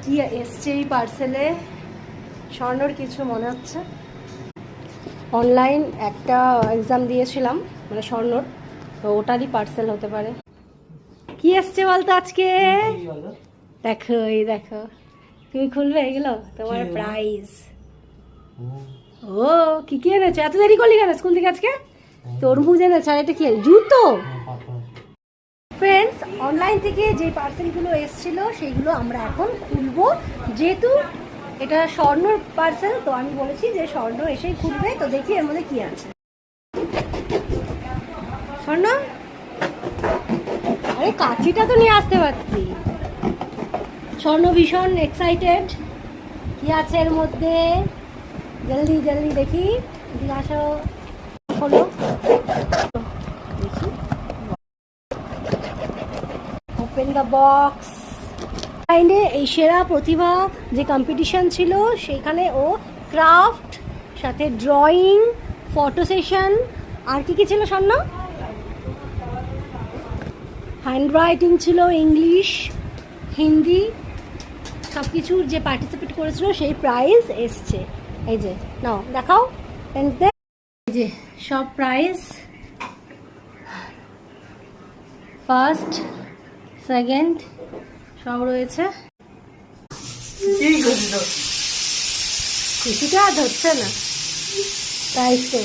কি এসছে এই পার্সেলে? স্বর্ণর কিছু মনে হচ্ছে। অনলাইন একটা এক্সাম দিয়েছিলাম, মানে স্বর্ণর, তো ওটারই পার্সেল হতে পারে। কি এসছে বলতো আজকে? দেখো, এই দেখো, তুমি খুলবে এগুলো? তোমার প্রাইজ। ও কি কি এনেছো? এত দেরি করলি কেন স্কুল থেকে আজকে? তরমুজ এনেছো, আর এটা কি জুতো? ফ্রেন্ডস, অনলাইন থেকে যে পার্সেলগুলো এসেছিল সেইগুলো আমরা এখন খুলবো। যেহেতু এটা স্বর্ণর পার্সেল, তো আমি বলেছি যে স্বর্ণ এসেই খুলবে। তো দেখি এর মধ্যে কি আছে। স্বর্ণ, আরে কাঁচিটা তো নিয়ে আসতে পারতি। স্বর্ণ ভীষণ এক্সাইটেড। কি আছে এর মধ্যে? জলদি জলদি দেখি, এদিকে আসো, খোলো দেখি। Open the box. এই সেরা প্রতিভা যে কম্পিটিশন ছিল সেখানে ও ক্রাফট, সাথে ড্রয়িং, ফটো সেশন, আর কি কি ছিল স্বর্ণ? হ্যান্ড রাইটিং ছিল, ইংলিশ, হিন্দি, সব কিছুর যে পার্টিসিপেট করেছিল সেই প্রাইজ এসছে। এই যে নাও দেখাও, এই যে সব প্রাইজ, ফার্স্ট, সেকেন্ড সব রয়েছে। খুশিটা ধরছে না, প্রাইজ তো